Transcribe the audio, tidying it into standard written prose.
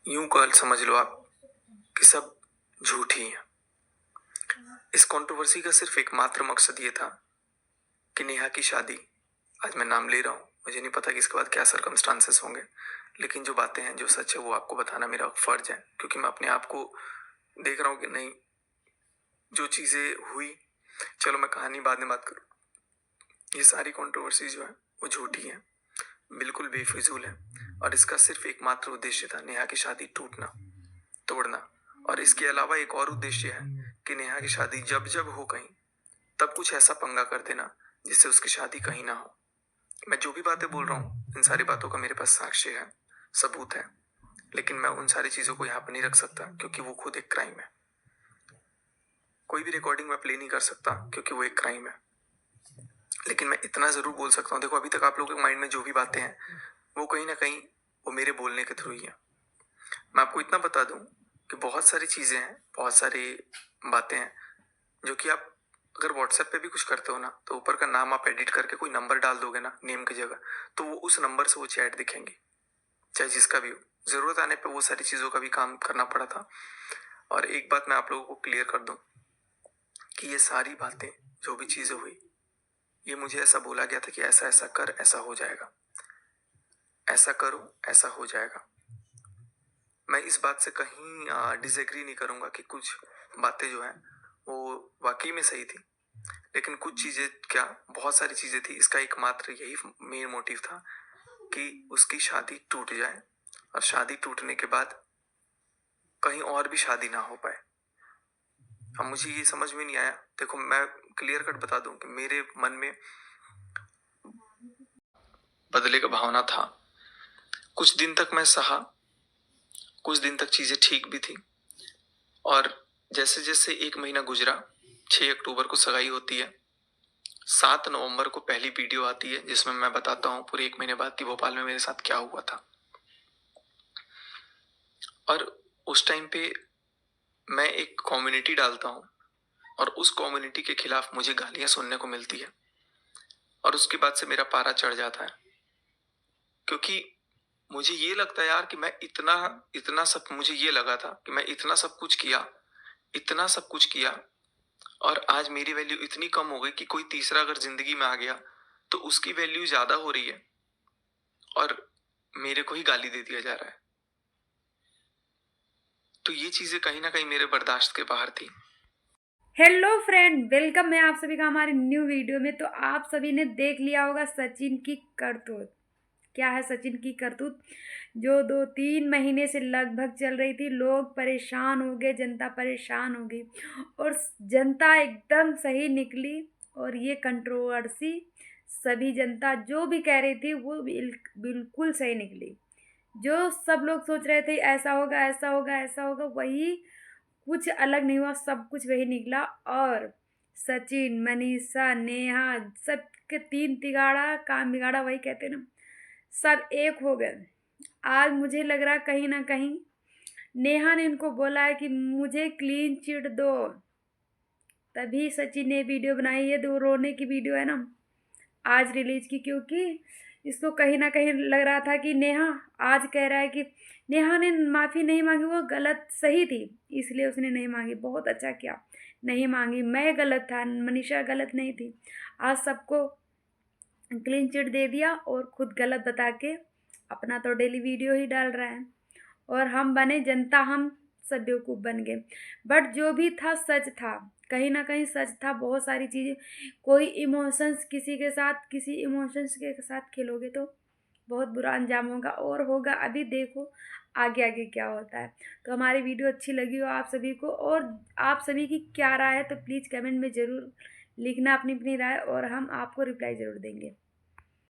यूं कल समझ लो आप कि सब झूठ ही है। इस कंट्रोवर्सी का सिर्फ एकमात्र मकसद ये था कि नेहा की शादी, आज मैं नाम ले रहा हूँ, मुझे नहीं पता कि इसके बाद क्या सरकमस्टांसेस होंगे, लेकिन जो बातें हैं, जो सच है, वो आपको बताना मेरा फर्ज है, क्योंकि मैं अपने आप को देख रहा हूँ कि नहीं, जो चीजें हुई, चलो मैं कहानी बाद में बात करूँ, ये सारी कंट्रोवर्सी जो है वो झूठी है, बिल्कुल बेफिजूल है, और इसका सिर्फ एकमात्र उद्देश्य था नेहा की शादी टूटना, तोड़ना। और इसके अलावा एक और उद्देश्य है कि नेहा की शादी जब जब हो कहीं, तब कुछ ऐसा पंगा कर देना जिससे उसकी शादी कहीं ना हो। मैं जो भी बातें बोल रहा हूँ, इन सारी बातों का मेरे पास साक्ष्य है, सबूत है, लेकिन मैं उन सारी चीजों को यहाँ पर नहीं रख सकता क्योंकि वो खुद एक क्राइम है। कोई भी रिकॉर्डिंग मैं प्ले नहीं कर सकता क्योंकि वो एक क्राइम है। लेकिन मैं इतना जरूर बोल सकता हूँ, देखो अभी तक आप लोगों के माइंड में जो भी बातें हैं वो कहीं ना कहीं वो मेरे बोलने के थ्रू ही है। मैं आपको इतना बता दूं कि बहुत सारी चीजें हैं, बहुत सारी बातें हैं जो कि आप अगर व्हाट्सएप पे भी कुछ करते हो ना, तो ऊपर का नाम आप एडिट करके कोई नंबर डाल दोगे ना नेम की जगह, तो वो उस नंबर से वो चैट दिखेंगी, चाहे जिसका भी हो। जरूरत आने पे वो सारी चीजों का भी काम करना पड़ा था। और एक बात मैं आप लोगों को क्लियर कर दूं कि ये सारी बातें, जो भी चीजें हुई, ये मुझे ऐसा बोला गया था कि ऐसा ऐसा कर, ऐसा हो जाएगा, ऐसा करो, ऐसा हो जाएगा। मैं इस बात से कहीं डिसएग्री नहीं करूंगा कि कुछ बातें जो हैं वो वाकई में सही थी, लेकिन कुछ चीजें क्या, बहुत सारी चीजें थी। इसका एकमात्र यही मेन मोटिव था कि उसकी शादी टूट जाए, और शादी टूटने के बाद कहीं और भी शादी ना हो पाए। अब मुझे ये समझ में नहीं आया। देखो मैं क्लियर कट बता दूं कि मेरे मन में बदले का भावना था। कुछ दिन तक मैं सहा, कुछ दिन तक चीजें ठीक भी थी, और जैसे जैसे एक महीना गुजरा, 6 अक्टूबर को सगाई होती है, 7 नवंबर को पहली वीडियो आती है जिसमें मैं बताता हूँ पूरे 1 महीने बाद कि भोपाल में मेरे साथ क्या हुआ था। और उस टाइम पे मैं एक कम्युनिटी डालता हूँ, और उस कम्युनिटी के खिलाफ मुझे गालियां सुनने को मिलती है, और उसके बाद से मेरा पारा चढ़ जाता है, क्योंकि मुझे ये लगता है यार कि मैं इतना इतना सब, मुझे ये लगा था कि मैं इतना सब कुछ किया, इतना सब कुछ किया, और आज मेरी वैल्यू इतनी कम हो गई कि कोई तीसरा अगर जिंदगी में आ गया तो उसकी वैल्यू ज्यादा हो रही है, और मेरे को ही गाली दे दिया जा रहा है। तो ये चीजें कहीं ना कहीं मेरे बर्दाश्त के बाहर थी। हेलो फ्रेंड, वेलकम है आप सभी का हमारे न्यू वीडियो में। तो आप सभी ने देख लिया होगा सचिन की करतूत। क्या है सचिन की करतूत? जो 2-3 महीने से लगभग चल रही थी, लोग परेशान हो गए, जनता परेशान हो गई, और जनता एकदम सही निकली। और ये कंट्रोवर्सी सभी जनता जो भी कह रही थी वो बिल्कुल सही निकली। जो सब लोग सोच रहे थे ऐसा होगा, ऐसा होगा, ऐसा होगा, वही कुछ अलग नहीं हुआ, सब कुछ वही निकला। और सचिन, मनीषा, नेहा, सबके तीन तिगाड़ा काम बिगाड़ा, वही कहते हैं ना, सब एक हो गए। आज मुझे लग रहा कहीं ना कहीं नेहा ने इनको बोला है कि मुझे क्लीन चिट दो, तभी सचिन ने वीडियो बनाई है। दो रोने की वीडियो है ना, आज रिलीज की, क्योंकि इसको कहीं ना कहीं लग रहा था कि नेहा, आज कह रहा है कि नेहा ने माफ़ी नहीं मांगी, वो गलत सही थी इसलिए उसने नहीं मांगी। बहुत अच्छा किया, नहीं मांगी। मैं गलत था, मनीषा गलत नहीं थी। आज सबको क्लीन चिट दे दिया, और खुद गलत बता के अपना तो डेली वीडियो ही डाल रहा है। और हम बने जनता, हम सब बेवकूफ़ बन गए। बट जो भी था सच था, कहीं ना कहीं सच था। बहुत सारी चीज़ें, कोई इमोशंस किसी के साथ, किसी इमोशंस के साथ खेलोगे तो बहुत बुरा अंजाम होगा, और होगा। अभी देखो आगे आगे क्या होता है। तो हमारी वीडियो अच्छी लगी हो आप सभी को, और आप सभी की क्या राय है, तो प्लीज़ कमेंट में ज़रूर लिखना अपनी अपनी राय, और हम आपको रिप्लाई ज़रूर देंगे।